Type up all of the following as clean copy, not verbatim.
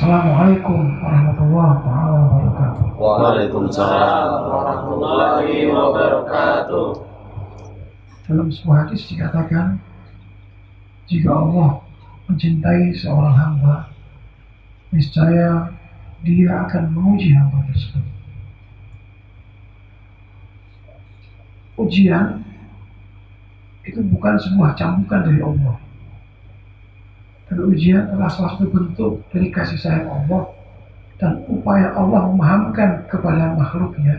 Assalamualaikum warahmatullahi wabarakatuh. Waalaikumsalam warahmatullahi wabarakatuh. Dalam sebuah hadis dikatakan, jika Allah mencintai seorang hamba, niscaya Dia akan menguji hamba tersebut. Ujian itu bukan sebuah cambukan dari Allah. Dan ujian adalah salah satu bentuk dari kasih sayang Allah dan upaya Allah memahamkan kepada makhluknya,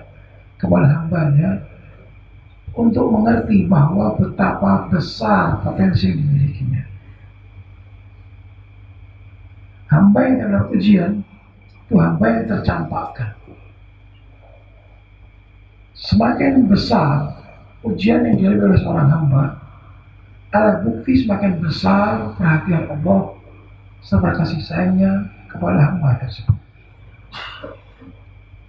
kepada hambanya, untuk mengerti bahwa betapa besar potensi yang dimilikinya. Hamba yang adalah ujian itu hamba yang tercampakkan. Semakin besar ujian yang dihadapi oleh seorang hamba, adalah bukti semakin besar perhatian Allah serta kasih sayangnya kepada hamba tersebut.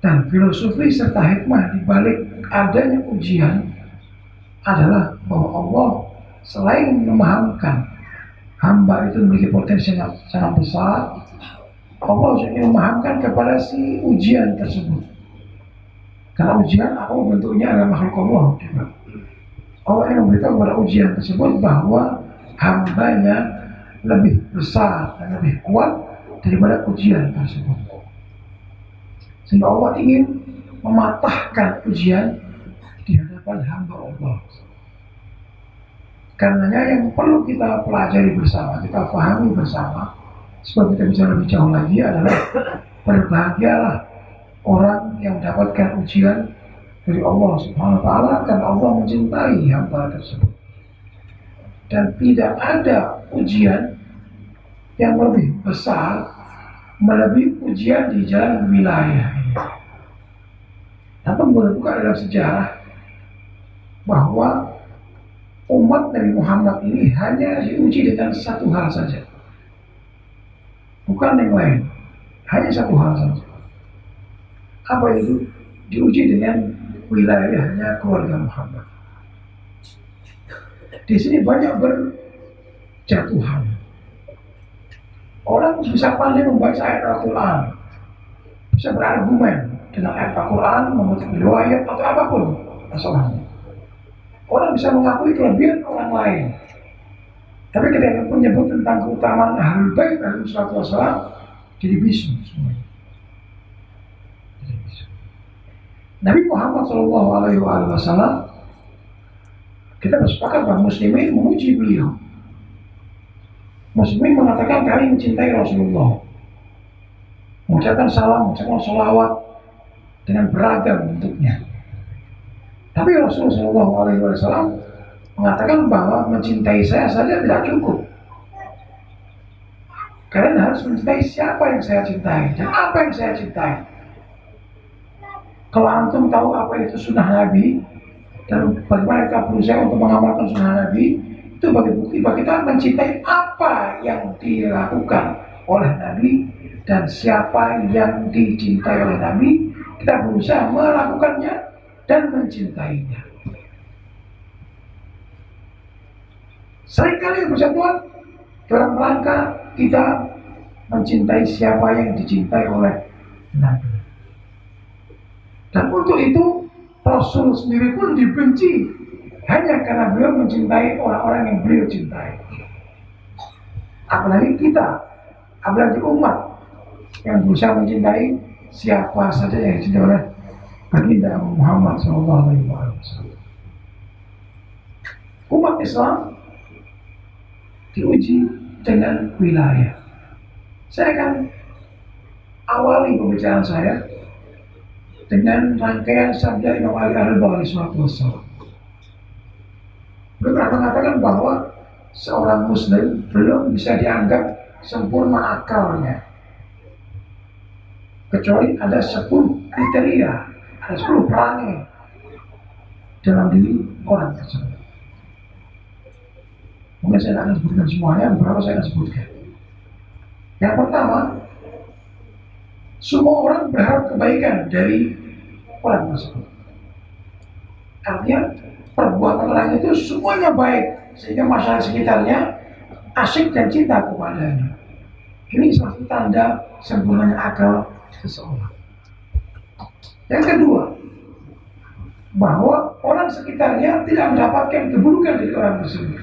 Dan filosofi serta hikmah di balik adanya ujian adalah bahwa Allah selain memahamkan hamba itu memiliki potensi yang sangat besar, Allah juga memahamkan kepada si ujian tersebut. Karena ujian Allah bentuknya adalah makhluk Allah juga. Allah yang memberitahu kepada ujian tersebut bahwa hambanya lebih besar dan lebih kuat daripada ujian tersebut. Sehingga Allah ingin mematahkan ujian di hadapan hamba Allah. Karenanya yang perlu kita pelajari bersama, kita pahami bersama, supaya kita bisa lebih jauh lagi adalah berbahagialah orang yang mendapatkan ujian dari Allah Subhanahu wa Ta'ala, karena Allah mencintai hamba tersebut. Dan tidak ada ujian yang lebih besar melebihi ujian di jalan wilayah ini. Atau buka dalam sejarah bahwa umat Nabi Muhammad ini hanya diuji dengan satu hal saja, bukan yang lain, hanya satu hal saja. Apa itu? Diuji dengan wilayahnya keluarga Muhammad. Di sini banyak berjatuhan. Orang bisa pandai membaca ayat Al-Quran, bisa berargumen dengan ayat Al-Quran, memetik riwayat atau apapun masalahnya. Orang bisa mengakui kelebihan orang lain, tapi ketika menyebut tentang keutamaan Ahlul Bait alaihi wassalam, jadi bisu semuanya. Nabi Muhammad SAW, kita bersepakat bahwa muslimin memuji beliau. Muslimin mengatakan kami mencintai Rasulullah, mengucapkan salam, mengucapkan sholawat dengan beragam bentuknya. Tapi Rasulullah SAW mengatakan bahwa mencintai saya saja tidak cukup. Kalian harus mencintai siapa yang saya cintai dan apa yang saya cintai. Kalau antum tahu apa itu sunnah Nabi dan bagaimana kita berusaha untuk mengamalkan sunnah Nabi, itu bagi bukti bahwa kita mencintai apa yang dilakukan oleh Nabi dan siapa yang dicintai oleh Nabi, kita berusaha melakukannya dan mencintainya. Seringkali persatuan dalam rangka kita mencintai siapa yang dicintai oleh Nabi. Dan untuk itu Rasul sendiri pun dibenci hanya karena beliau mencintai orang-orang yang beliau cintai. Apalagi kita, apalagi umat yang berusaha mencintai siapa saja yang dicintai oleh baginda Muhammad SAW. Umat Islam diuji dengan wilayah. Saya akan awali pembicaraan saya dengan rangkaian sabda Imam Ali alaihi wassalam. Beliau pernah mengatakan bahwa seorang muslim belum bisa dianggap sempurna akalnya kecuali ada 10 kriteria, ada 10 perangai dalam diri orang tersebut. Mungkin saya akan sebutkan semuanya, beberapa saya akan sebutkan. Yang pertama, semua orang berharap kebaikan dari orang tersebut. Artinya perbuatan orang itu semuanya baik, sehingga masyarakat sekitarnya asyik dan cinta kepadanya. Ini suatu tanda sempurnanya akal seseorang. Yang kedua, bahwa orang sekitarnya tidak mendapatkan keburukan dari orang tersebut.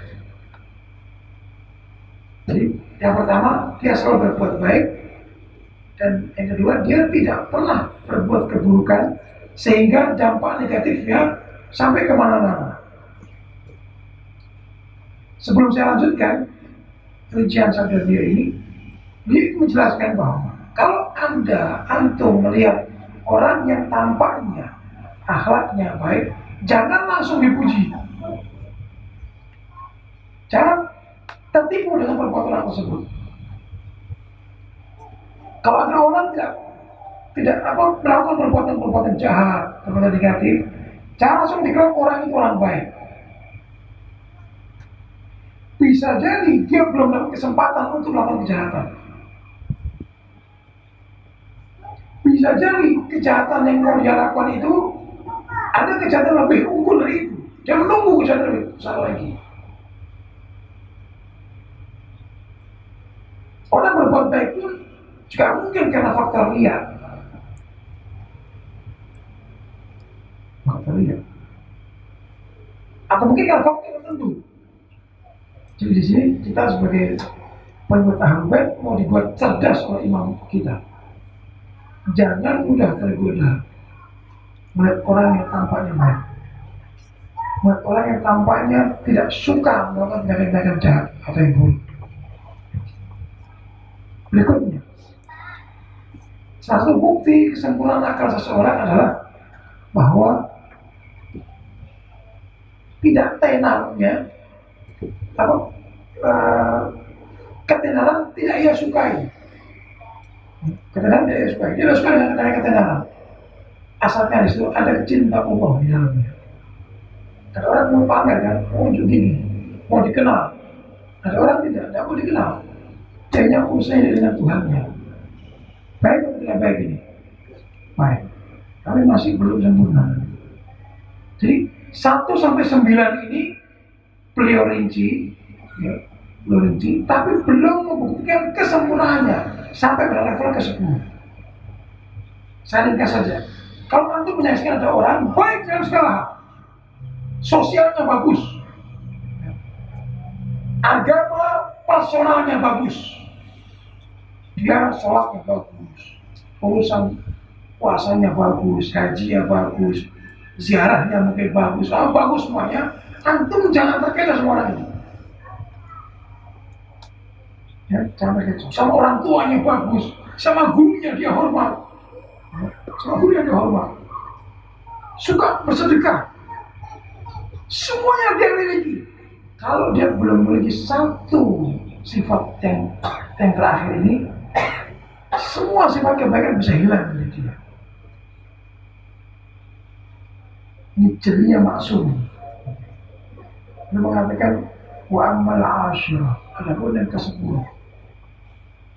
Jadi yang pertama, dia selalu berbuat baik. Dan yang kedua, dia tidak pernah berbuat keburukan sehingga dampak negatifnya sampai kemana-mana. Sebelum saya lanjutkan rincian sabda dia ini, dia menjelaskan bahwa kalau antum melihat orang yang tampaknya akhlaknya baik, jangan langsung dipuji. Jangan tertipu dengan perbuatan tersebut. Kalau ada orang tidak melakukan perbuatan jahat, perbuatan negatif, jangan langsung dikira orang itu orang baik. Bisa jadi dia belum dapat kesempatan untuk melakukan kejahatan. Bisa jadi kejahatan yang mau dia lakukan itu ada kejahatan lebih unggul dari itu. Dia menunggu kejahatan lebih besar lagi. Orang berbuat baik pun juga mungkin karena faktor liar. Faktor liar. Atau mungkin karena faktor tertentu. Jadi di sini kita sebagai pengikut ahlul bait mau dibuat cerdas oleh imam kita. Jangan mudah tergoda melihat orang yang tampaknya baik, melihat orang yang tampaknya tidak suka melakukan tindakan jahat atau yang buruk. Berikutnya, salah satu bukti kesempurnaan akal seseorang adalah bahwa tidak tenarnya ketenaran tidak ia sukai. Ketenaran tidak ia sukai. Dia tidak suka dengan ketenaran. Asalkan di situ ada cinta Allah di dalamnya. Ada orang mau pamer kan, mau gini, mau dikenal. Ada orang tidak mau dikenal. Dia urusannya dengan Tuhannya. Baik atau tidak baik ini? Baik. Tapi masih belum sempurna. Jadi 1-9 ini beliau rinci, tapi belum membuktikan kesempurnaannya sampai pada level ke-10. Saya ringkas saja. Kalau antum menyaksikan ada orang baik dalam segala hal, sosialnya bagus, agama personalnya bagus, dia sholatnya bagus, urusan puasanya bagus, hajinya bagus, ziarahnya mungkin bagus, bagus semuanya. Antum jangan terkena sama orang ini. Ya, jangan terkena. Sama orang tuanya bagus, sama gurunya dia hormat, sama gurunya dia hormat, suka bersedekah, semuanya dia miliki. Kalau dia belum memiliki satu sifat yang terakhir ini, semua sifat kebaikan bisa hilang dari dia. Ini cirinya maksum. Dia mengatakan wa ammal asyirah, adapun yang ke-10.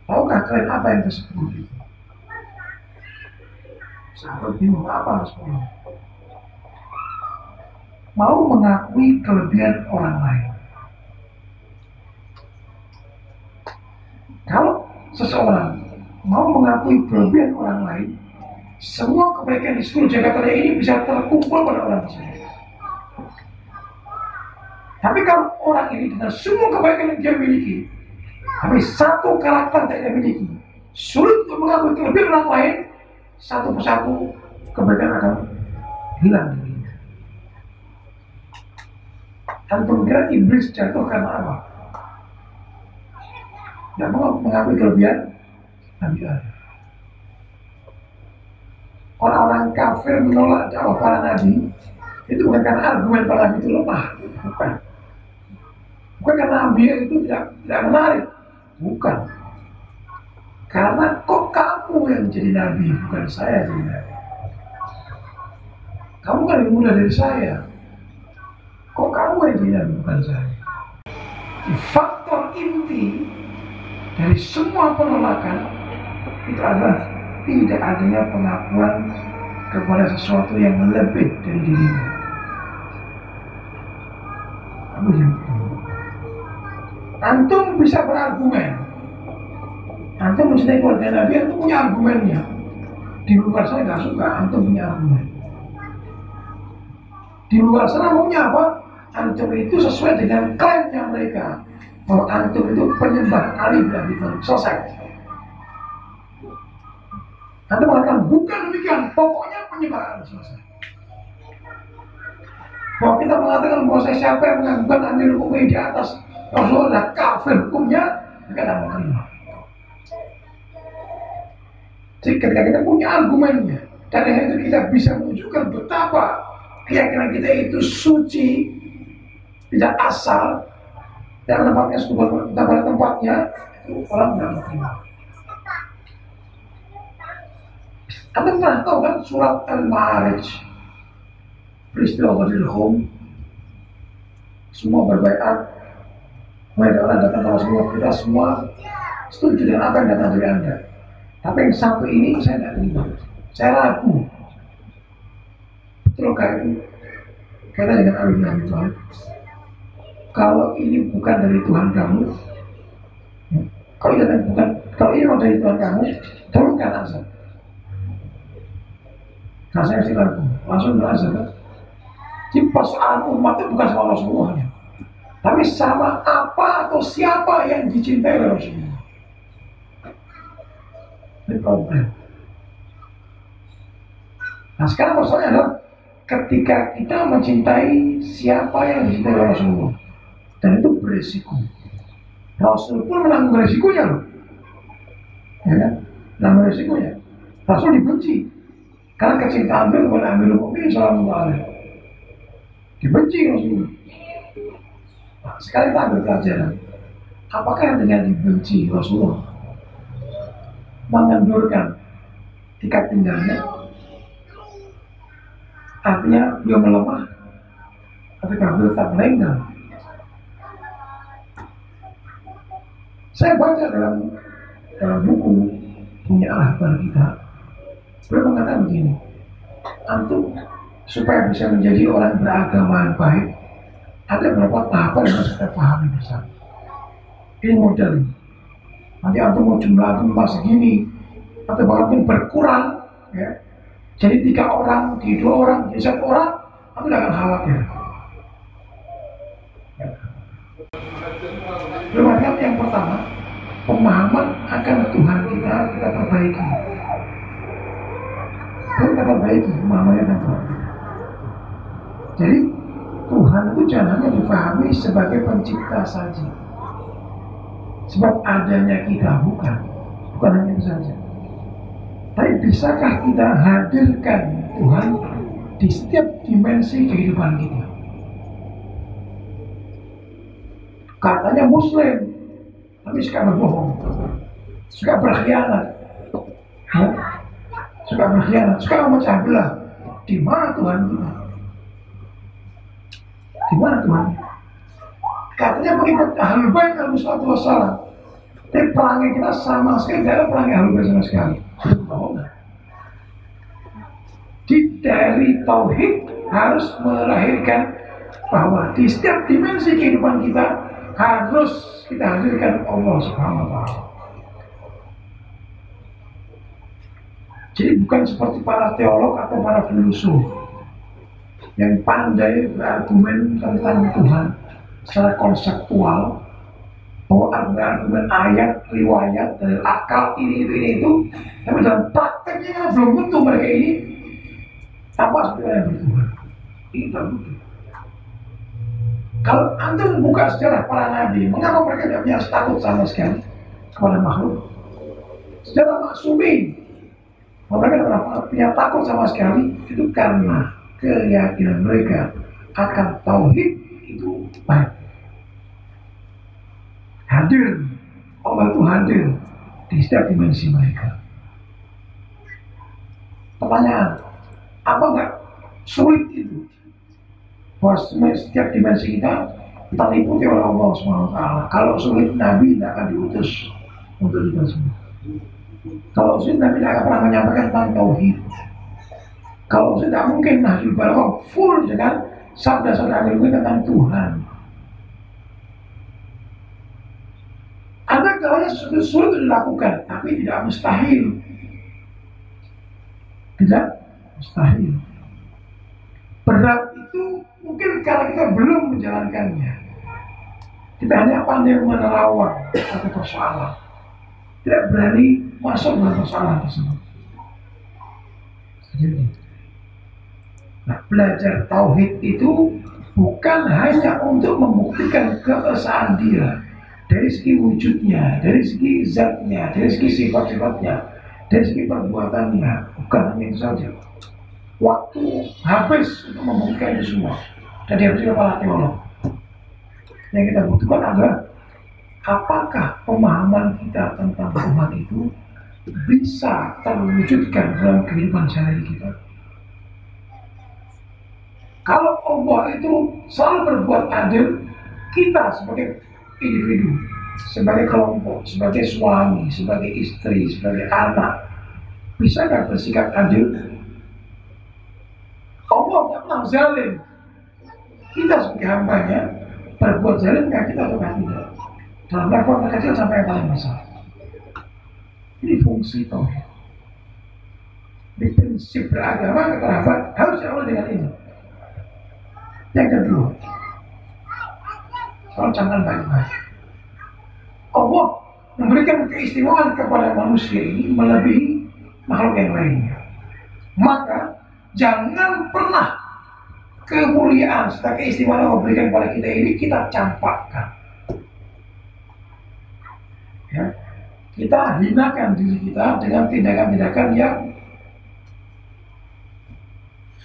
Tahukah kalian apa yang ke-10 itu? Sahabat bingung, apa ke-10? Mau mengakui kelebihan orang lain. Kalau seseorang mau mengakui kelebihan orang lain, semua kebaikan di seluruh jagat raya ini bisa terkumpul pada orang tersebut. Tapi kalau orang ini dengan semua kebaikan yang dia miliki, tapi satu karakter yang dia miliki, sulit untuk mengakui kelebihan orang lain, satu persatu kebaikan akan hilang dari dia. Antum kira iblis jatuh karena apa? Tidak mau mengakui kelebihan Nabi Adam. Orang-orang kafir menolak dakwah para nabi itu bukan karena argumen para nabi itu lemah, bukan. Bukan karena ambiya itu tidak menarik, bukan. Karena kok kamu yang jadi nabi, bukan saya jadi nabi. Kamu kan lebih muda dari saya. Kok kamu yang jadi nabi, bukan saya. Faktor inti dari semua penolakan itu adalah tidak adanya pengakuan kepada sesuatu yang lebih dari dirinya. Antum bisa berargumen, mencintai keluarga Nabi, antum punya argumennya. Di luar sana nggak suka, antum punya argumen. Di luar sana maunya apa? Antum itu sesuai dengan klaimnya mereka, bahwa antum itu penyembah Ali bin Abi Thalib. Selesai. Antum mengatakan bukan demikian, pokoknya penyembah Ali. Selesai. Bahwa kita mengatakan bahwa siapa yang mengagukan Amirul Mukminin di atas Rasulullah kafir hukumnya, kita tidak menerima. Jadi ketika kita punya argumennya, dan dengan itu kita bisa menunjukkan betapa keyakinan kita itu suci, tidak asal, dan tempatnya pada tempatnya, itu orang tidak menerima. Anda pernah tahu kan surat Al-Ma'arij, peristiwa Ghadir Khum, semua berbaiat, mulai dari orang datang ke Rasulullah, kita semua setuju dengan apa yang datang dari Anda. Tapi yang satu ini saya tidak terima, saya ragu. Betulkah itu? Kata dengan Ali bin Abi Thalib, kalau ini bukan dari Tuhan kamu, kalau ini bukan dari Tuhan kamu, turunkan azab. Nah saya masih ragu, langsung berazab kan? Jadi persoalan umat itu bukan sama Rasulullah, tapi sama apa atau siapa yang dicintai oleh Rasulullah. Ini problem. Nah sekarang masalahnya adalah ketika kita mencintai siapa yang dicintai oleh Rasulullah, dan itu beresiko. Rasul pun menanggung resikonya loh, ya kan? Menanggung resikonya. Rasul dibenci karena kecintaan beliau kepada Amirul Mukminin sallallahu alaihi wasallam. Dibenci Rasulullah. Nah, sekarang kita ambil pelajaran. Apakah dengan dibenci Rasulullah mengendurkan tingkat tinggalnya? Artinya beliau melemah atau beliau tetap melenggang? Saya baca dalam buku punya ahbar kita, beliau mengatakan begini, antum supaya bisa menjadi orang beragama yang baik, ada beberapa tahapan yang harus kita pahami bersama. Ini model ini. Nanti antum mau jumlah antum segini, atau bahkan berkurang, ya. Jadi 3 orang, di 2 orang, di 1 orang, antum tidak akan khawatir. Ya. Bermakna yang pertama, pemahaman akan Tuhan kita perbaiki. Kita perbaiki pemahamannya tentang Tuhan. Jadi Tuhan itu jangan hanya difahami sebagai pencipta saja. Sebab adanya kita bukan hanya itu saja. Tapi bisakah kita hadirkan Tuhan di setiap dimensi kehidupan kita? Katanya Muslim, tapi suka berbohong, suka berkhianat, suka memecah belah. Di mana Tuhan kita? Di mana Tuhan? Katanya mengikut Ahlul Bait alaihi wassalam. Tapi perangai kita sama sekali tidak ada perangai Ahlul Bait sama sekali. Dari tauhid harus melahirkan bahwa di setiap dimensi kehidupan kita harus kita hadirkan Allah Subhanahu wa Ta'ala. Jadi bukan seperti para teolog atau para filosof yang pandai berargumen tentang Tuhan secara konseptual, bahwa argumen ayat, riwayat, dari akal ini itu, tapi dalam prakteknya belum tentu mereka ini tanpa sebenarnya bertuhan. Ini tak betul. Kalau antum buka sejarah para nabi, mengapa mereka tidak punya status sama sekali kepada makhluk? Sejarah maksumin, mereka tidak punya takut sama sekali, itu karena keyakinan mereka akan tauhid itu baik. Hadir, Allah itu hadir di setiap dimensi mereka. Pertanyaan, apa enggak sulit itu? Bahwa setiap dimensi kita terliputi oleh Allah SWT. Kalau sulit, Nabi tidak akan diutus untuk kita semua. Kalau sulit, Nabi tidak akan pernah menyampaikan tentang tauhid. Kalau sulit, tidak mungkin Nahjul Balagha full dengan sabda-sabda Nabi tentang Tuhan. Ada kalanya sesuatu sulit dilakukan, tapi tidak mustahil. Tidak mustahil. Berat itu mungkin karena kita belum menjalankannya. Kita hanya pandai menerawang satu persoalan, tidak berani masuk dalam persoalan tersebut. Jadi, nah, belajar tauhid itu bukan hanya untuk membuktikan keesaan dia dari segi wujudnya, dari segi zatnya, dari segi sifat-sifatnya, dari segi perbuatannya, bukan hanya itu saja. Waktu habis untuk membuktikan itu semua. Dan dia harus para teolog. Yang kita butuhkan adalah apakah pemahaman kita tentang Tuhan itu bisa terwujudkan dalam kehidupan sehari kita. Kalau Allah itu selalu berbuat adil, kita sebagai individu, sebagai kelompok, sebagai suami, sebagai istri, sebagai anak, bisa nggak bersikap adil? Allah tidak pernah zalim. Kita sebagai hambanya berbuat zalim nggak kita atau tidak? Dalam level terkecil sampai yang paling besar. Ini fungsi tauhid. Di prinsip beragama kekerabat harus diawali dengan ini. Yang kedua, soal cangan baik-baik. Allah memberikan keistimewaan kepada manusia ini melebihi makhluk yang lainnya. Maka jangan pernah kemuliaan serta keistimewaan yang memberikan kepada kita ini kita campakkan. Ya, kita hinakan diri kita dengan tindakan-tindakan yang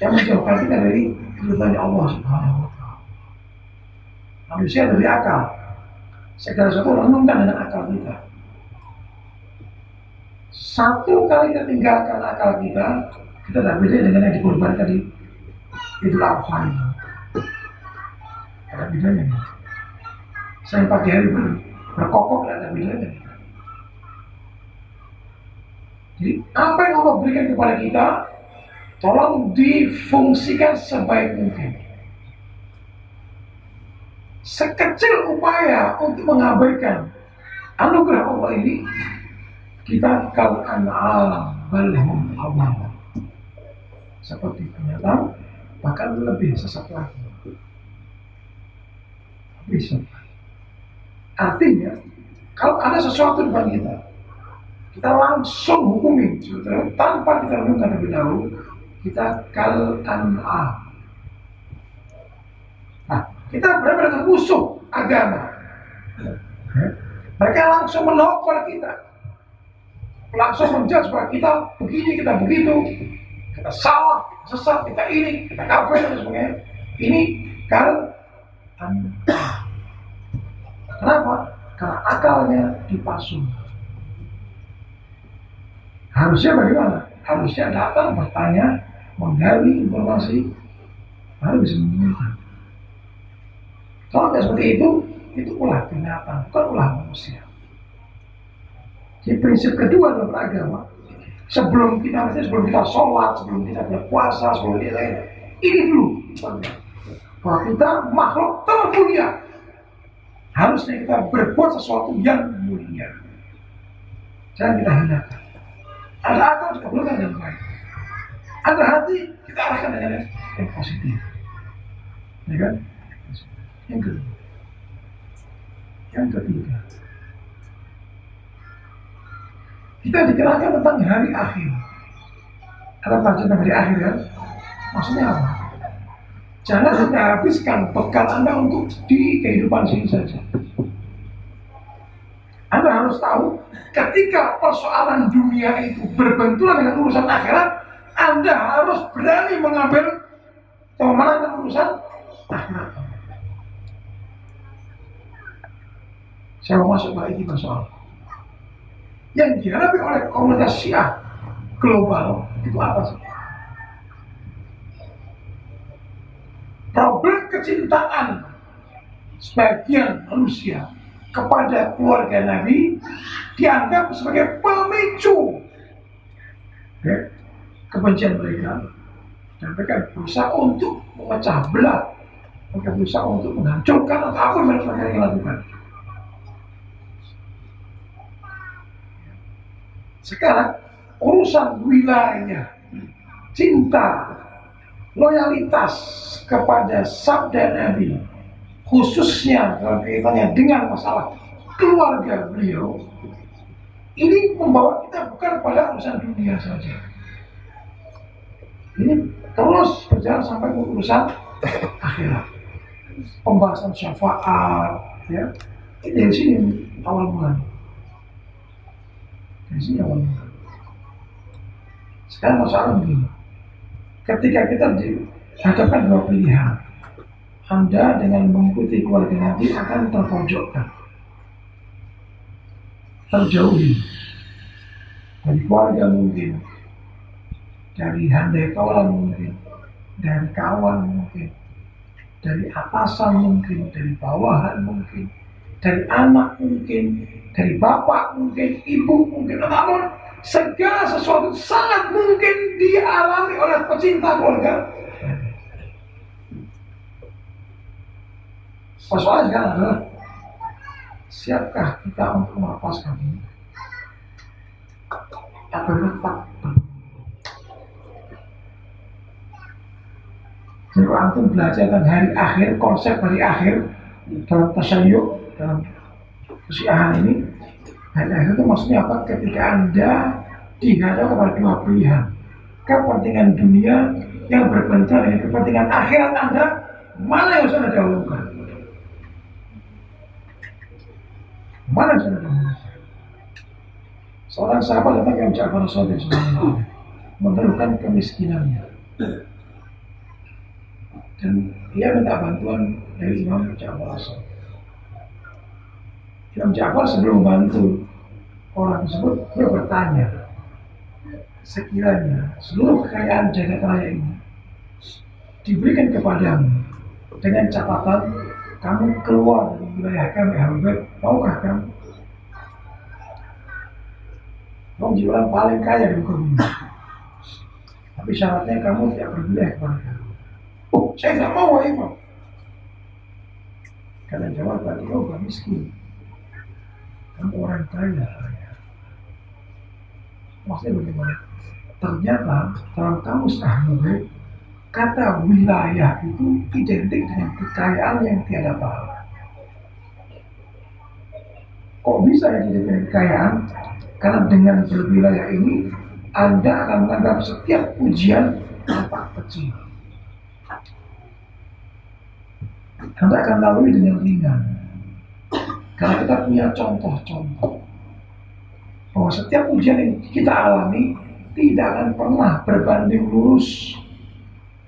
menjauhkan kita dari keridhaan Allah Subhanahu wa Ta'ala. Manusia dari akal, segala sesuatu renungkan dengan akal kita. Satu kali kita tinggalkan akal kita tidak beda dengan yang dikorbankan di Idul Adha ini. Ada bedanya nih. Saya pagi hari berkokok tidak ada bedanya. Jadi apa yang Allah berikan kepada kita, tolong difungsikan sebaik mungkin. Sekecil upaya untuk mengabaikan anugerah Allah ini, kita kal an'am bal hum adall. Seperti binatang, bahkan lebih sesat lagi. Bisa. Artinya, kalau ada sesuatu di depan kita langsung hukumi, tanpa kita renungkan lebih dahulu. Kita kal an'am. Nah, kita benar-benar dengan musuh agama. Mereka langsung menolak kepada kita, langsung menjudge bahwa kita begini, kita begitu, kita salah, kita sesat, kita ini, kita kafir dan sebagainya. Ini kal an'am. Kenapa? Karena akalnya dipasung. Harusnya bagaimana? Harusnya datang bertanya, menggali informasi, baru bisa menemukan. Kalau tidak seperti itu ulah binatang, bukan ulah manusia. Jadi prinsip kedua dalam beragama, sebelum kita sholat, sebelum kita berpuasa, sebelum kita ini dulu, bahwa kita makhluk termulia. Harusnya kita berbuat sesuatu yang mulia. Jangan kita hinakan. Ada akal kita gunakan dengan baik. Ada hati kita arahkan dengan yang positif. Ya kan? Yang kedua. Yang ketiga. Kita dikenalkan tentang hari akhir. Ada pelajaran tentang hari akhir kan? Maksudnya apa? Jangan hanya habiskan bekal Anda untuk di kehidupan sini saja. Anda harus tahu, ketika persoalan dunia itu berbenturan dengan urusan akhirat, Anda harus berani mengambil atau memenangkan urusan akhirat. Saya mau masuk lagi ke soal yang dihadapi oleh komunitas Syiah global itu apa sih? Problem kecintaan sebagian manusia kepada keluarga Nabi dianggap sebagai pemicu kebencian mereka, dan mereka berusaha untuk memecah belah, mereka berusaha untuk menghancurkan atau apa yang mereka lakukan. Sekarang urusan wilayah, cinta, loyalitas kepada sabda Nabi, khususnya dalam kaitannya dengan masalah keluarga beliau, ini membawa kita bukan pada urusan dunia saja. Ini terus berjalan sampai ke urusan akhirat. Pembahasan syafaat, ya. Ini dari sini awal mula. Dari sini awal mula. Sekarang masalah begini. Ketika kita dihadapkan dua pilihan, Anda dengan mengikuti keluarga Nabi akan terpojokkan, terjauhi dari keluarga mungkin, dari handai kaulan mungkin, dari kawan mungkin, dari atasan mungkin, dari bawahan mungkin, dari anak mungkin, dari bapak mungkin, ibu mungkin, namun segala sesuatu sangat mungkin dialami oleh pecinta keluarga. Persoalan sekarang adalah siapkah kita untuk melepaskan ini? Atau tetap? Jadi kalau antum belajar tentang hari akhir, konsep hari akhir dalam tasyayyu', dalam Syiah ini, hari akhir itu maksudnya apa? Ketika Anda dihadapkan kepada dua pilihan, kepentingan dunia yang berbenturan dengan kepentingan akhirat Anda, mana yang harus Anda dahulukan? Mana yang harus Anda dahulukan? Seorang sahabat datang ke Ja'far as-Shadiq mengeluhkan kemiskinannya, dan dia minta bantuan dari Imam Ja'far as-Shadiq. Imam Ja'far sebelum membantu orang tersebut, dia bertanya, sekiranya seluruh kekayaan jagat raya ini diberikan kepadamu dengan catatan kamu keluar dari wilayah kami, Habib, maukah kamu? Kamu jadi orang paling kaya di muka bumi, tapi syaratnya kamu tidak berwilayah kepada kami. Oh, saya tidak mau, Imam. Karena jawab, berarti kau bukan miskin, kamu orang kaya. Maksudnya bagaimana? Ternyata dalam kamus Ahmad, kata wilayah itu identik dengan kekayaan yang tiada balas. Kok bisa ya identik dengan kekayaan? Karena dengan berwilayah ini Anda akan menganggap setiap ujian tampak kecil. Anda akan lalui dengan ringan. Karena kita punya contoh-contoh bahwa setiap ujian yang kita alami tidak akan pernah berbanding lurus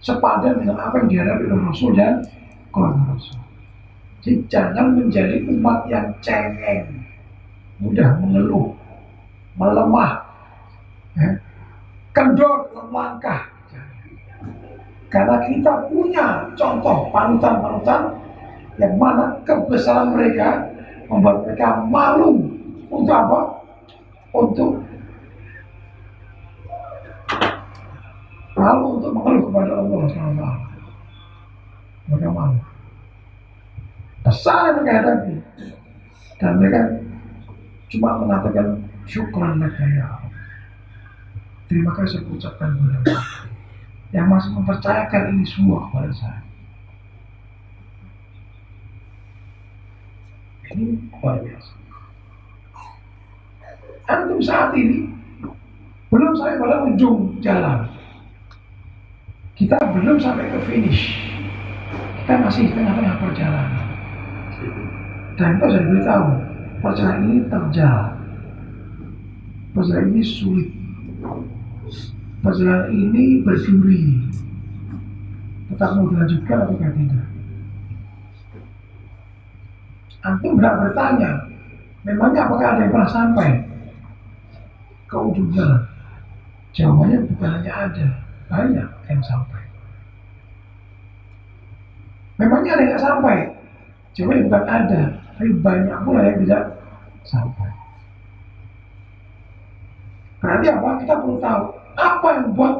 sepadan dengan apa yang dihadapi oleh Rasul dan keluarga Rasul. Jadi jangan menjadi umat yang cengeng, mudah mengeluh, melemah, kendor dalam langkah. Karena kita punya contoh panutan-panutan yang mana kebesaran mereka membuat mereka malu untuk apa? Untuk malu untuk mengeluh kepada Allah SWT. Mereka malu. Besar mereka hadapi, dan mereka cuma mengatakan syukran laka ya Allah. Terima kasih saya ucapkan kepada Allah yang masih mempercayakan ini semua kepada saya. Ini luar biasa. Antum saat ini belum sampai pada ujung jalan. Kita belum sampai ke finish. Kita masih di tengah-tengah perjalanan. Dan kita sudah beritahu, perjalanan ini terjal. Perjalanan ini sulit. Perjalanan ini berduri. Tetap mau dilanjutkan atau tidak? Antum berat bertanya, memangnya apakah ada yang pernah sampai ke ujung jalan? Jawabannya bukan hanya ada, banyak yang sampai. Memangnya ada yang tidak sampai? Jawabannya bukan ada, tapi banyak pula yang tidak sampai. Berarti apa? Kita perlu tahu apa yang membuat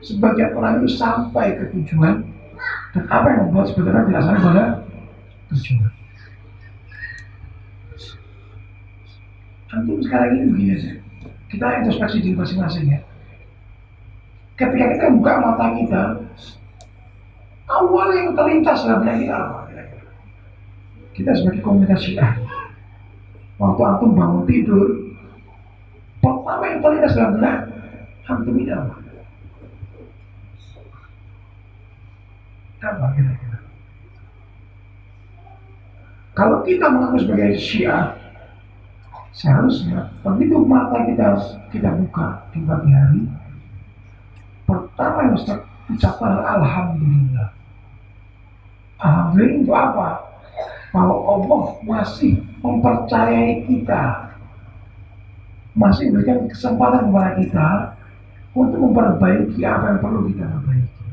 sebagian orang itu sampai ke tujuan, dan apa yang membuat sebagian orang tidak sampai pada tujuan. Antum sekarang ini begini saja. Kita introspeksi diri masing-masing ya. Ketika kita buka mata kita, awal yang terlintas dalam benak kita apa? Kita sebagai komunitas Syiah, waktu antum bangun tidur, pertama yang terlintas dalam benak antum ini apa? Apa kira-kira? Kalau kita mengaku sebagai Syiah, seharusnya begitu mata kita buka di pagi hari, pertama yang harus ucapkan Alhamdulillah. Alhamdulillah untuk apa? Kalau Allah masih mempercayai kita, masih memberikan kesempatan kepada kita untuk memperbaiki apa yang perlu kita perbaiki.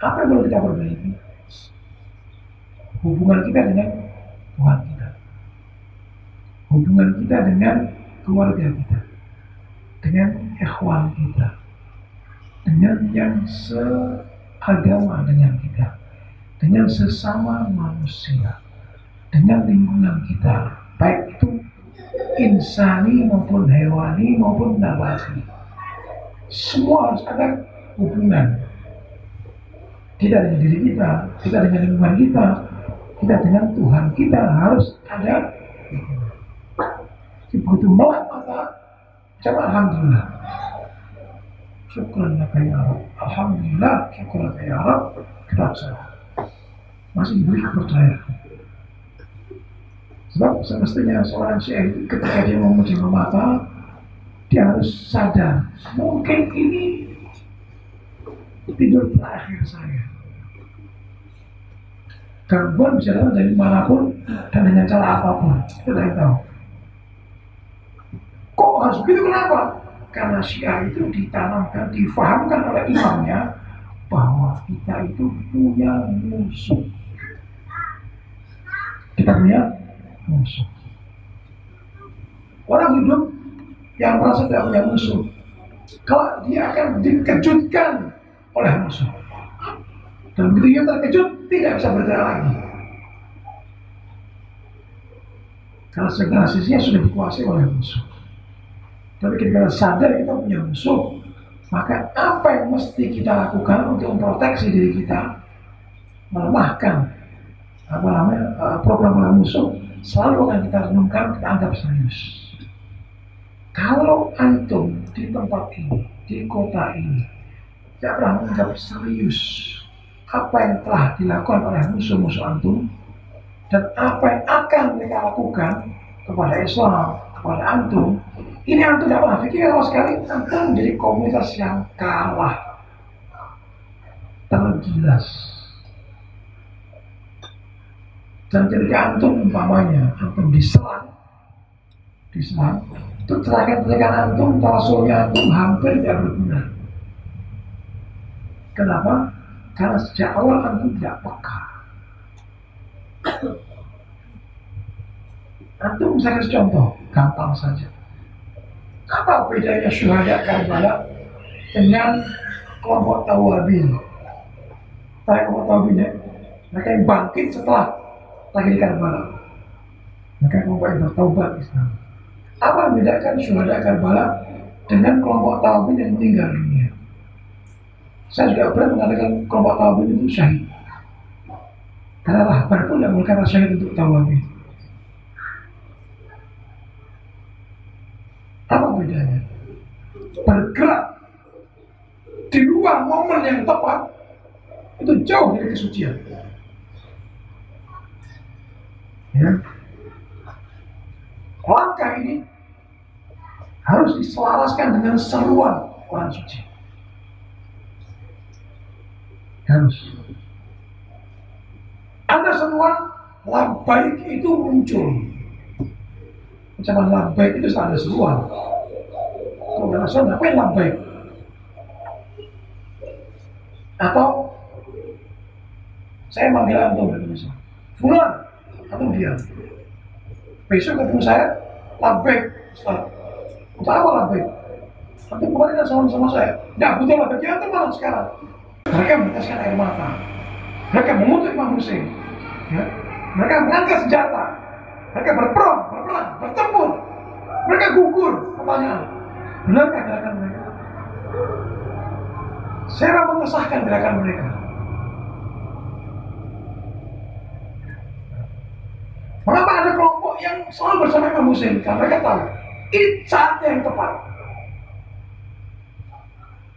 Apa yang perlu kita perbaiki? Hubungan kita dengan Tuhan kita, hubungan kita dengan keluarga kita, dengan ikhwan kita, dengan yang seagama dengan kita, dengan sesama manusia, dengan lingkungan kita, baik itu insani maupun hewani maupun nabati. Semua harus ada hubungan. Kita dengan diri kita dengan lingkungan kita dengan Tuhan kita harus ada. Begitu melek mata, coba Alhamdulillah. Syukuran laka ya Rabb. Alhamdulillah, syukuran laka ya Rabb. Kita salah. Masih diberi kepercayaan. Sebab semestinya seorang Syiah itu ketika dia mau menjaga mata, dia harus sadar, mungkin ini tidur terakhir saya. Gangguan bisa datang dari manapun dan dengan cara apapun. Kita tidak tahu. Kok harus begitu? Kenapa? Karena Syiah itu ditanamkan, difahamkan oleh imamnya bahwa kita itu punya musuh. Kita punya musuh. Orang hidup yang merasa tidak punya musuh, kalau dia akan dikejutkan oleh musuh. Dan begitu dia terkejut, tidak bisa bergerak lagi. Karena segala sisinya sudah dikuasai oleh musuh. Tapi ketika sadar kita punya musuh, maka apa yang mesti kita lakukan untuk memproteksi diri kita, melemahkan program musuh, selalu akan kita renungkan, kita anggap serius. Kalau antum di tempat ini, di kota ini, tidak pernah menganggap serius apa yang telah dilakukan oleh musuh-musuh antum dan apa yang akan mereka lakukan kepada Islam, kepada antum, ini antum tidak pernah pikir sama sekali, antum menjadi komunitas yang kalah, tergilas. Dan ketika antum umpamanya antum diserang, itu teriakan antum, tawasulnya antum hampir tidak berguna. Kenapa? Karena sejak awal antum tidak peka. Antum bisa kasih contoh, gampang saja. Apa bedanya syuhada Karbala dengan kelompok Tawabin? Kelompok Tawabin ya, mereka yang bangkit setelah lagi di Karbala. Mereka kelompok yang bertaubat Islam. Apa yang membedakan syuhada Karbala dengan kelompok Tawabin yang meninggal dunia? Saya juga berat mengatakan kelompok Tawabin itu syahid. Karena rahbar pun tidak mengatakan syahid untuk Tawabin. Apa bedanya? Bergerak di luar momen yang tepat itu jauh dari kesucian. Ya. Langkah ini harus diselaraskan dengan seruan orang suci. Harus. Ada seruan labbaik itu muncul. Ucapan labbaik itu ada seruan. Kalau ada seruan, apa yang labbaik? Atau saya manggil antum dari misalnya, Fulan, antum diam. Besok ketemu saya, labbaik. Untuk apa labbaik? Antum kemarin kan sama saya. Tidak butuh labbaik, ya antum malah sekarang. Mereka meneteskan air mata. Mereka mengutuk Imam Hussein. Ya. Mereka mengangkat senjata. Mereka berperang, bertempur. Mereka gugur. Pertanyaan, benarkah gerakan mereka? Saya mengesahkan gerakan mereka. Mengapa ada kelompok yang selalu bersama Imam Hussein? Karena mereka tahu ini saatnya yang tepat.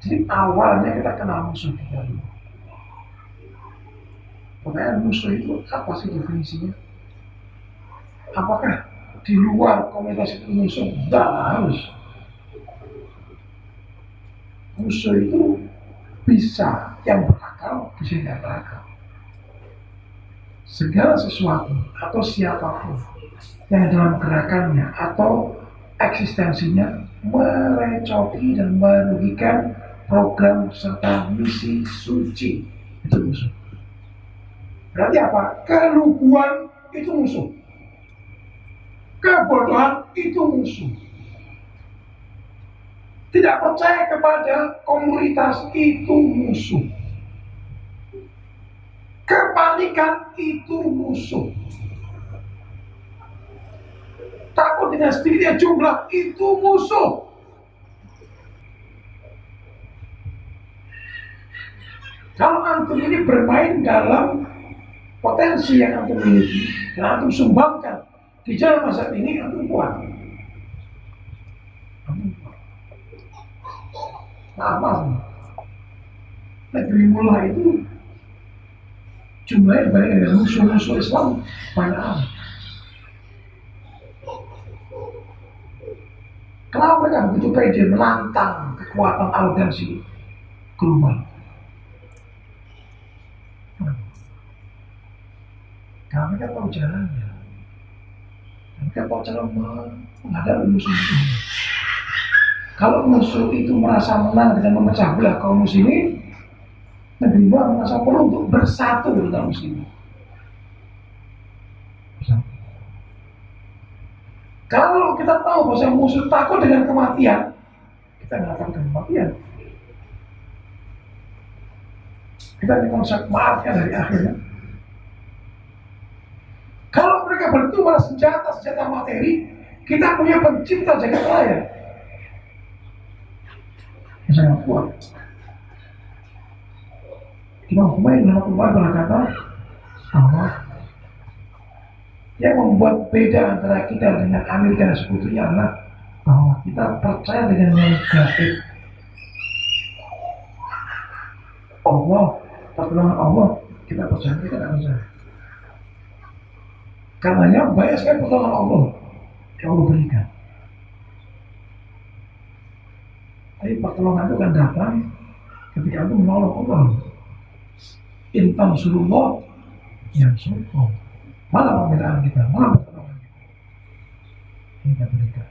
Jadi awalnya kita kenal musuh kita dulu. Pertanyaan musuh itu apa sih definisinya? Apakah di luar komunitas itu musuh? Tidak harus. Musuh itu bisa yang berakal, bisa tidak berakal. Segala sesuatu atau siapapun yang dalam gerakannya atau eksistensinya merecoki dan merugikan program serta misi suci, itu musuh. Berarti apa? Keluguan itu musuh. Kebodohan itu musuh. Tidak percaya kepada komunitas itu musuh. Kepanikan itu musuh. Takut dengan sedikitnya jumlah itu musuh. Kalau antum ini bermain dalam potensi yang antum miliki dan antum sumbangkan di jalan masa ini, antum kuat. Lama negeri mulai itu jumlahnya banyak dengan musuh-musuh Islam banyak amat. Kenapa mereka begitu pede menantang kekuatan arogansi global? Karena mereka tahu jalannya. Mereka tahu cara menghadapi musuh-musuhnya. Kalau musuh itu merasa menang dengan memecah belah kaum muslimin, negeri luar merasa perlu untuk bersatu dengan muslimin. Kalau kita tahu bahwa musuh takut dengan kematian, kita nggak takut dengan kematian. Kita ini konsep maafnya dari akhirnya. Kalau mereka bertumbuh pada senjata materi, kita punya pencipta jagat raya. Sangat kuat. Imam Khomeini berkata bahwa yang membuat beda antara kita dengan Amerika dan sekutunya adalah bahwa kita percaya dengan yang gaib. Allah, pertolongan Allah, kita percaya, kita tidak percaya. Karenanya banyak sekali pertolongan Allah yang Allah berikan. Tapi pertolongan itu akan datang ketika itu menolong Allah. Intan surullah yang surga. Mana pembedaan kita? Mana pertolongan kita? Ini kita berikan.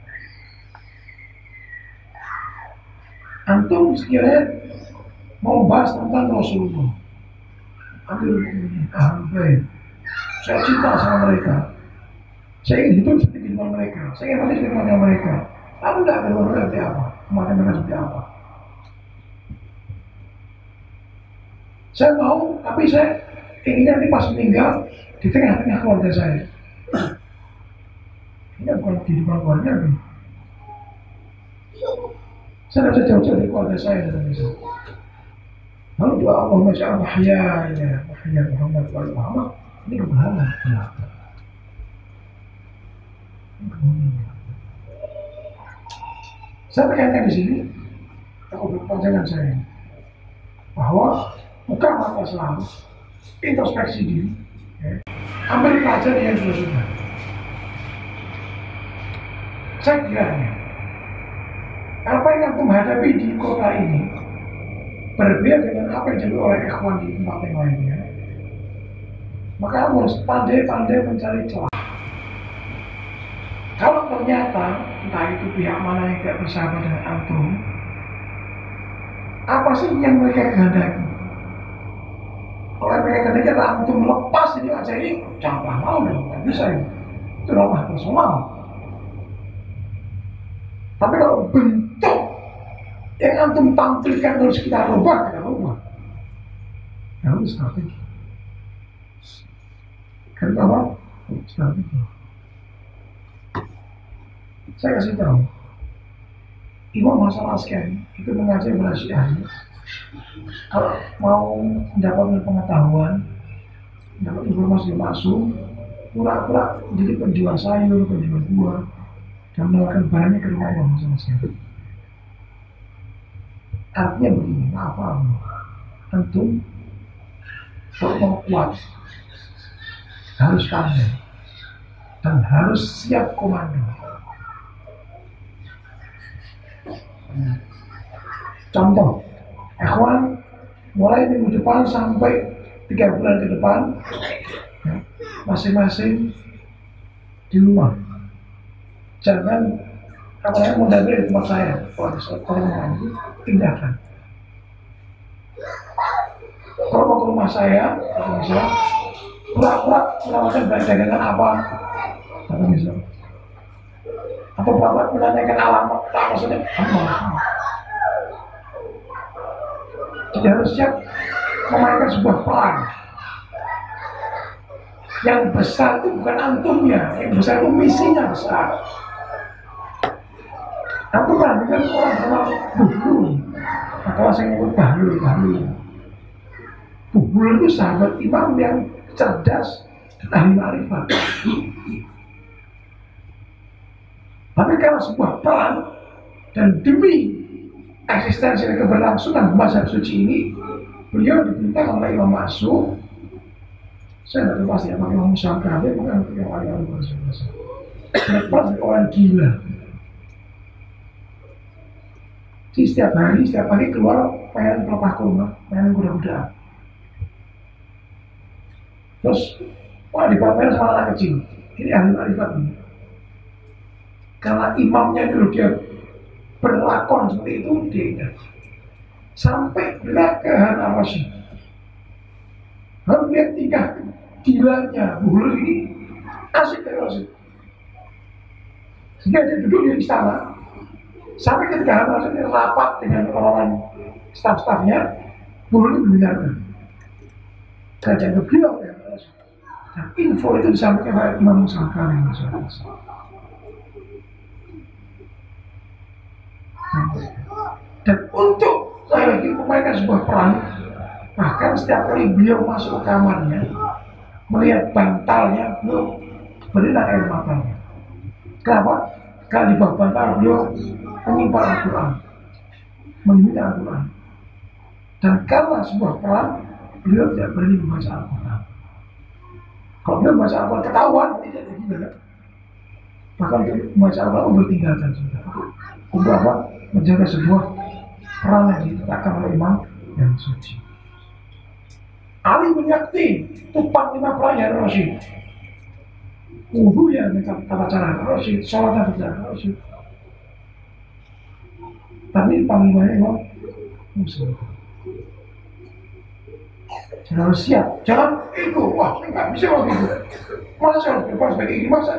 Antum sekiranya mau bahas tentang Rasulullah, Amirul Mukminin, Ahlul Bait. Saya cinta sama mereka. Saya ingin hidup seperti kehidupan mereka. Saya ingin mati seperti kehidupan mereka. Aku tidak akan berarti apa. Kematian mereka seperti apa. Saya mau, tapi saya inginnya nanti pas meninggal di tengah-tengah keluarga saya. Ini bukan kehidupan keluarga ini. Saya tidak bisa jauh-jauh dari keluarga saya dan bisa. Lalu doa Allah masyaallah mahya Muhammad wa Muhammad. Ini keberhasilan. Saya tekankan di sini, aku berpanjangan saya, bahwa buka mata selalu, introspeksi diri, ambil pelajaran yang sudah. Saya kiranya, apa yang aku menghadapi di kota ini berbeda dengan apa yang dilakukan oleh ikhwan di tempat yang lainnya. Maka harus pandai-pandai mencari celah. Kalau ternyata entah itu pihak mana yang tidak bersahabat dengan antum, apa sih yang mereka kehendaki? Kalau mereka kehendaki antum lepas ini aja ini, jangan mau dong, nggak bisa ini. Itu ranah personal. Tapi kalau bentuk yang antum tampilkan harus kita rubah, harus strategi. Kenapa? Strategi. Saya kasih tahu, Imam Hasan Askari itu mengajar kepada Syiah. Kalau mau mendapatkan pengetahuan, dapat informasi masuk, pura-pura jadi penjual sayur, penjual buah, dan menawarkan barangnya ke rumah Imam Hasan Askari. Artinya begini, maaf, antum kalau mau kuat harus pandai dan harus siap komando. Contoh, ikhwan mulai minggu depan sampai 3 bulan ke depan, ya, masing-masing di rumah. Jangan apalagi mau dari di tempat saya, kalau itu tinggalkan. Kalau mau ke rumah saya, atau misalnya pura-pura menawarkan dagangan apa, atau misalnya, atau pura-pura menanyakan alamat, apa saja, jadi harus siap memainkan sebuah peran. Yang besar itu bukan antumnya, yang besar itu misinya besar. Antum kan orang kenal Buhlul, atau saya nyebut Bahlul. Buhlul itu sahabat imam yang cerdas dan ahli ma'rifat. Tapi karena sebuah peran dan demi eksistensi dan keberlangsungan mazhab suci ini, beliau diperintahkan oleh Imam Ma'sum. Saya tidak tahu pasti apakah Imam Syafii bukan yang orang berbiasa. Lepas orang gila. Jadi setiap hari keluar pengen pelepah kurma, pengen kuda-kuda. Terus dipamer sama anak kecil. Ini ahli ma'rifat ini. Karena imamnya dulu dia berlakon seperti itu, dia ingat. Sampai beliau ke Harun Ar-Rasyid. Harun lihat tingkah gilanya Buhlul ini asik dari Rasyid. Sehingga dia duduk di istana. Sampai ketika Harun Ar-Rasyid rapat dengan orang-orang staf-stafnya, Buhlul ini mendengarkan. Kerajaan beliau ya. Dan info itu disampaikan oleh Imam Syafii. Dan untuk saya lagi memainkan sebuah peran, bahkan setiap kali beliau masuk ke kamarnya, melihat bantalnya, beliau berilah air matanya. Kenapa? Karena di bawah bantal beliau menyimpan Al-Quran, menyimpan Al-Quran. Dan karena sebuah peran, beliau tidak berani membaca Al-Quran. Kalau beliau membaca Al-Quran ketahuan, tidak ada gila. Bahkan membaca Al-Quran bertinggalkan sudah. Untuk apa? Menjaga sebuah peran yang ditetapkan oleh imam yang suci. Ali bin Yaqtin itu panglima perang Harun Ar-Rasyid. Wudu ya dengan tata cara Harun Ar-Rasyid, sholatnya berjalan Harun Ar-Rasyid. Tapi panglimanya imam muslim. Harus siap, jangan itu, wah saya nggak bisa waktu itu. Masa saya harus berperan sebagai ini, masa?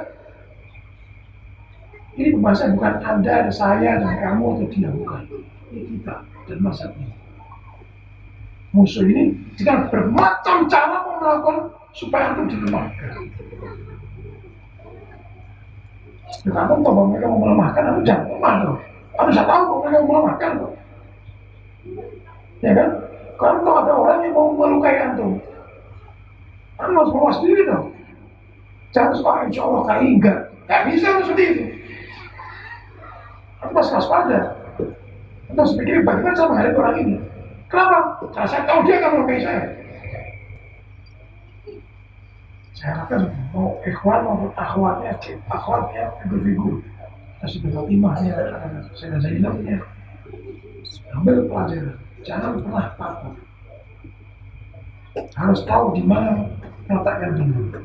Ini pembahasan bukan Anda, saya, dan kamu, atau dia, bukan. Ini kita dan masa ini. Musuh ini dengan bermacam cara melakukan supaya antum dilemahkan. Kalau antum tahu bahwa mereka mau melemahkan, antum jangan lemah dong. Antum bisa tahu bahwa mereka mau melemahkan dong. Ya kan? Kalau tahu ada orang yang mau melukai antum, antum harus mawas diri dong. Jangan suka insya Allah kali enggak bisa seperti itu. Antum harus waspada. Antum harus pikir bagaimana sama hari orang ini. Kenapa? Karena saya tahu dia akan melukai saya. Saya akan mau ikhwan maupun akhwatnya figur-figur. Sebagai imamnya, saya Zainabnya, ambil pelajaran. Jangan pernah takut. Harus tahu di mana meletakkan diri.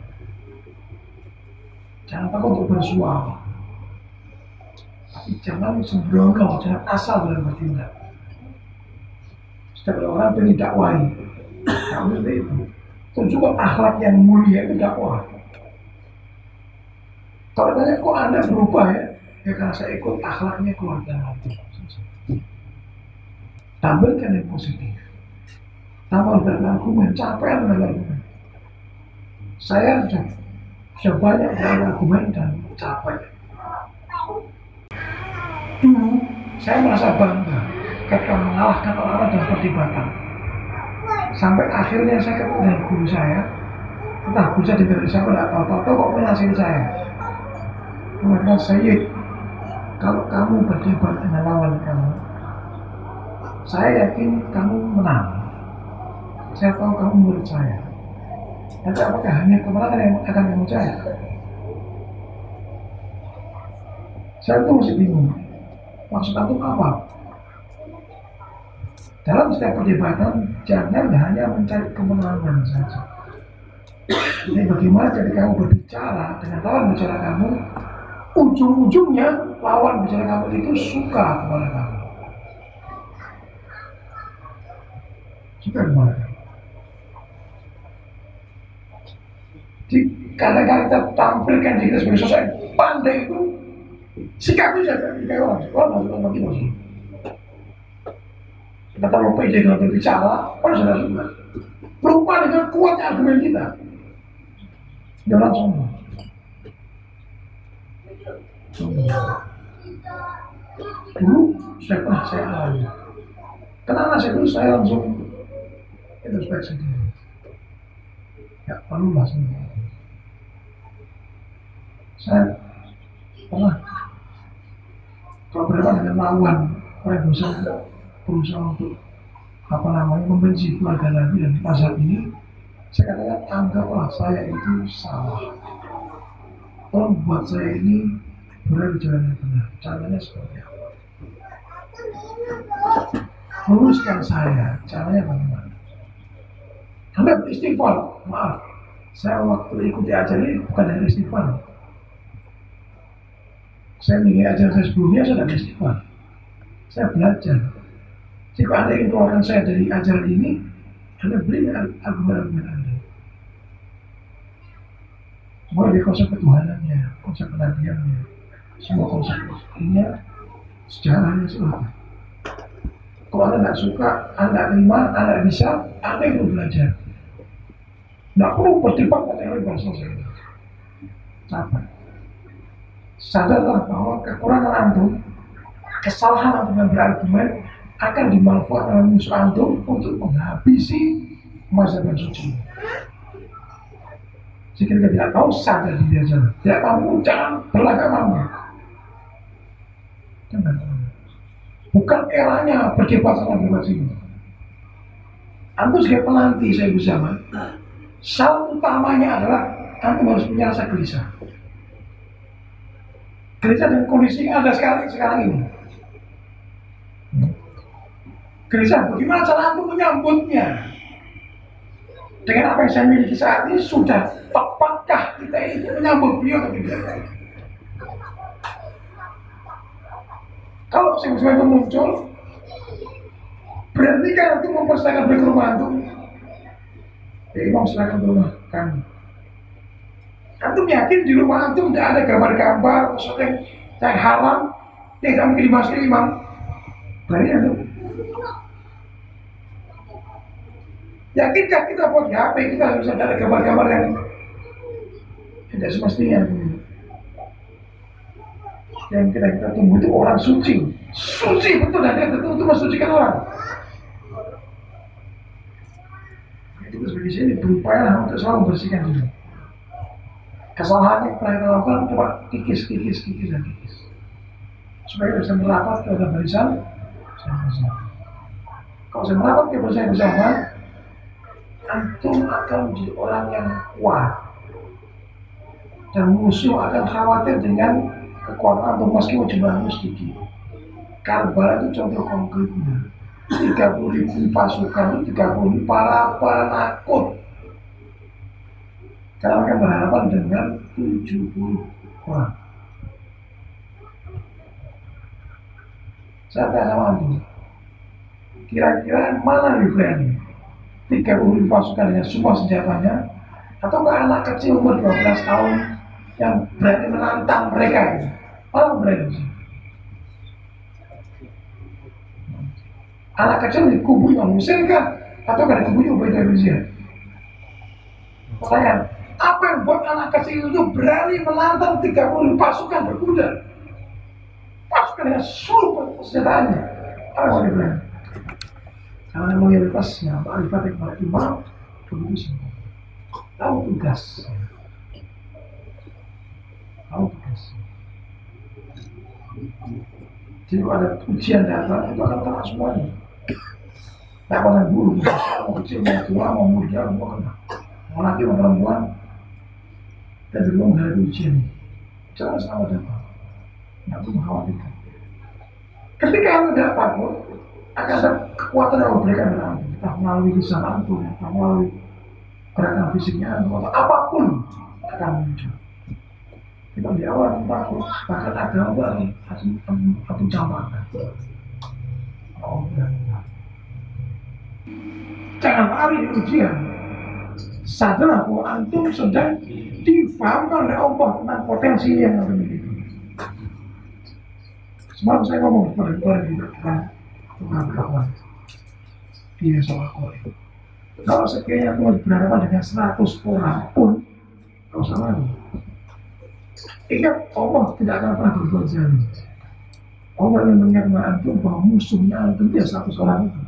Jangan takut untuk bersuara. Tapi jangan sembrono, jangan asal dalam bertindak. Setiap orang ingin dakwahi, kamu itu tunjukkan akhlak yang mulia itu dakwah. Kalau tanya kok Anda berubah ya? Ya karena saya ikut akhlaknya keluarga Nabi. Tampilkan yang positif. Tambah dengan argumen, capek dengan argumen. Saya sudah banyak dengan argumen dan capek. Dulu saya merasa bangga ketika mengalahkan orang-orang dalam perdebatan. Sampai akhirnya saya ketemu dengan guru saya, entah guru saya dari saya tidak tahu-tahu kok menasihati saya. Mengatakan, Sayyid, kalau kamu berdebat dengan lawan kamu, saya yakin kamu menang. Saya tahu kamu murid saya. Tapi apakah hanya kemenangan yang akan kamu percaya? Saya tuh masih bingung. Maksud antum apa? Dalam setiap perdebatan, jangan hanya mencari kemenangan saja. Jadi bagaimana jadi kamu berbicara dengan lawan bicara kamu, ujung-ujungnya lawan bicara kamu itu suka kepada kamu. Suka kepada kamu. Jadi kadang-kadang kita tampilkan diri kita sebagai sosok yang pandai itu, sikapnya saja kayak orang masuk kita sih. Kita terlalu pede dalam berbicara, orang sudah suka. Perubahan dengan kuatnya argumen kita. Jangan sombong. Dulu sudah pernah saya alami. Kenapa saya langsung introspeksi diri. Ya perlu lah semua. Saya pernah kalau berdebat dengan lawan, orang berusaha untuk membenci keluarga Nabi dan mazhab ini, saya katakan anggaplah saya itu salah. Tolong buat saya ini berada di jalan yang benar. Caranya seperti apa? Luruskan saya, caranya bagaimana? Anda beristighfar, maaf, saya waktu ikuti ajaran ini bukan dari istighfar. Saya mengikuti ajaran saya sebelumnya, saya tidak beristighfar. Saya belajar. Jika Anda ingin keluarkan saya dari ajaran ini, Anda beri argumen-argumen Anda. Mulai dari konsep ketuhanannya, konsep kenabiannya, semua konsep ini sejarahnya seperti. Kalau Anda tidak suka, Anda terima, Anda bisa, Anda itu belajar. Tidak perlu berdebat pada yang lebih selesai. Capek. Sadarlah bahwa kekurangan antum, kesalahan antum yang berargumen akan dimanfaatkan oleh musuh antum untuk menghabisi mazhab yang suci. Jika kita tidak tahu, sadar diri saja. Tidak tahu, jangan berlagak-lagak. Jangan. Bukan eranya berdebat sama debat sini. Antum sebagai penanti saya bersama. Syarat utamanya adalah antum harus punya rasa gelisah. Gelisah dengan kondisi yang ada sekarang ini. Gelisah, bagaimana cara antum menyambutnya? Dengan apa yang saya miliki saat ini, sudah tepatkah kita ini menyambut beliau atau tidak? Kalau sesuatu itu muncul, berarti kan antum mempersilakan beliau ke rumah antum. Ya Imam silakan ke rumah kami. Antum yakin di rumah antum tidak ada gambar-gambar sesuatu yang haram yang tidak mungkin dimasuki Imam? Berarti antum yakinkah kita buat di HP kita bisa ada gambar-gambar yang tidak semestinya? Yang kita tunggu itu orang suci betul, dan dia betul mensucikan orang. Itu sebagai sini berupaya untuk selalu membersihkan diri. Kesalahan yang pernah kita lakukan coba kikis supaya kita bisa merapat ke dalam barisan bersama. Kalau saya merapat ke barisan bersama, antum akan menjadi orang yang kuat, dan musuh akan khawatir dengan kekuatan antum meskipun jumlahnya sedikit. Karbala itu contoh konkretnya. 30.000 pasukan, 30.000 para penakut. Kalian akan berhadapan dengan 70 orang. Saya tanya sama antum, kira-kira mana lebih berani? 30.000 pasukan dengan semua senjatanya, ataukah anak kecil umur 12 tahun yang berani menantang mereka gitu? Mana berani sih? Anak kecil di kubu Imam Husain kah? Ataukah di kubu Ubaidah bin Ziyad? Pertanyaan, apa yang buat anak kecil itu berani menantang 30 pasukan berkuda? Pasukan siapkan dengan seluruh persenjataannya. Apa yang dia bilang? Karena loyalitasnya, ma'rifat kepada imam, begitu semua. Tahu tugas. Tahu tugas. Jadi kalau ada ujian datang, itu akan kena semuanya. Tak pernah guru, mau kecil, mau tua, mau muda, mau kena. Mau laki, mau perempuan. Dan dulu menghadapi ujian ini. Jangan sama dapat. Tidak perlu mengkhawatirkan. Ketika Anda tidak takut, akan ada kekuatan yang memberikan kepada Anda. Entah melalui lisan antum, entah melalui gerakan fisiknya antum, atau apapun akan muncul. Kita di awal takut, bahkan ada orang atau campakkan. Oh, jangan lari di ujian. Sadarlah bahwa antum sedang difahamkan oleh Allah tentang potensi yang ada miliki. Semalam saya ngomong kepada kita tentang kawan di Sawako. Kalau sekiranya aku berhadapan dengan 100 orang pun, kau salah. Ingat, Allah tidak akan pernah berbuat zalim. Allah yang mengingatkan antum bahwa musuhnya antum dia 100 orang itu.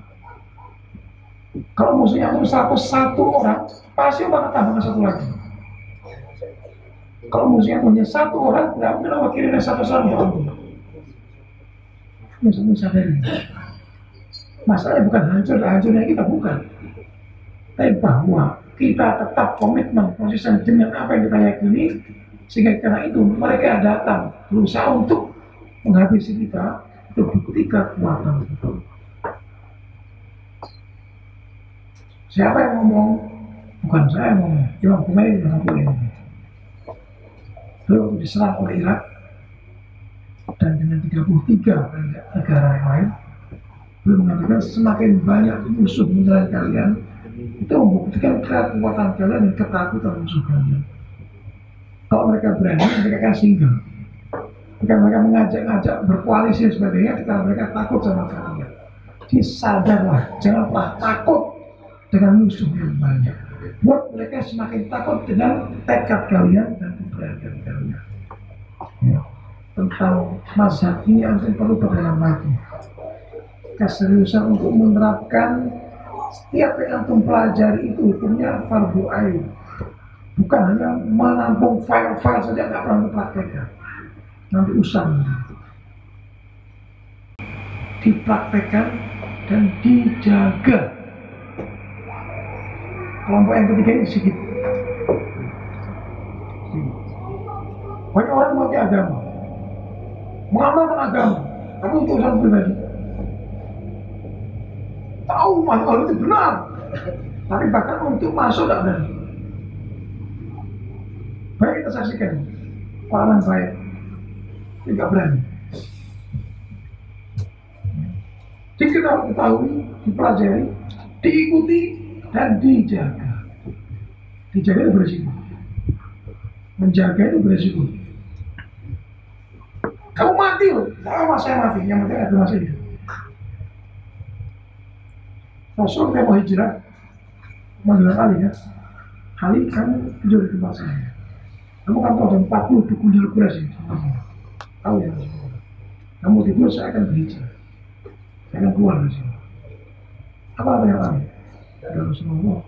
Kalau musuhnya antum 101 orang, pasti Allah akan tambahkan satu lagi. Kalau musuhnya punya 1 orang, tidak mungkin Allah kirimnya 100 orang ke antum. Musuh sadari. Masalahnya bukan hancurnya kita, bukan. Tapi bahwa kita tetap komitmen, konsisten dengan apa yang kita yakini, sehingga karena itu mereka datang berusaha untuk menghabisi kita, itu bukti kekuatan kita. Siapa yang ngomong? Bukan saya yang ngomong, Imam Khomeini yang ngomong. Beliau diserang oleh Irak dan dengan 33 negara yang lain, beliau mengatakan semakin banyak musuh menyerang kalian, itu membuktikan kekuatan kalian dan ketakutan musuh kalian. Kalau mereka berani, mereka akan singgah. Jika mereka mengajak-ajak berkoalisi dan sebagainya, ketika mereka takut sama kalian. Jadi sadarlah, jangan pernah takut dengan musuh yang banyak. Buat mereka semakin takut dengan tekad kalian dan keberanian kalian. Ya. Tentang mazhab ini antum perlu berdalam lagi. Keseriusan untuk menerapkan setiap yang antum pelajari itu hukumnya fardhu ain. Bukan hanya menampung file-file saja, tidak pernah dipraktekkan. Nanti usang. Dipraktekkan dan dijaga. Kelompok yang ketiga ini sedikit. Banyak orang mengerti agama, mengamalkan agama, tapi itu urusan pribadi. Tahu hal itu benar, tapi bahkan untuk masuk tidak berani. Baik kita saksikan orang baik tidak berani. Jadi kita harus ketahui, dipelajari, diikuti dan dijaga. Dijaga itu beresiko. Menjaga itu beresiko. Kamu mati loh, tidak apa saya mati, yang penting ada masa hidup. Rasul saya mau hijrah, Madinah Ali ya. Ali kamu tidur di tempat saya. Kamu kan tahu ada 40 dukun di Quraisy. Tahu ya. Kamu tidur, saya akan berhijrah. Saya akan keluar dari sini. Apa yang Ali? Ya Rasulullah,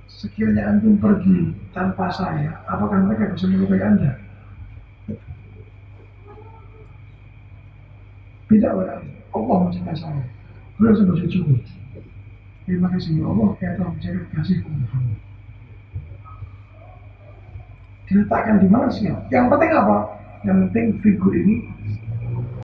sekiranya antum pergi tanpa saya, apakah mereka bisa melukai Anda? Tidak berarti Allah mencintai saya. Beliau sudah cukup. Terima kasih ya Allah, ya telah menjaga kasihku Muhammad. Diletakkan di mana sih? Yang penting apa? Yang penting figur ini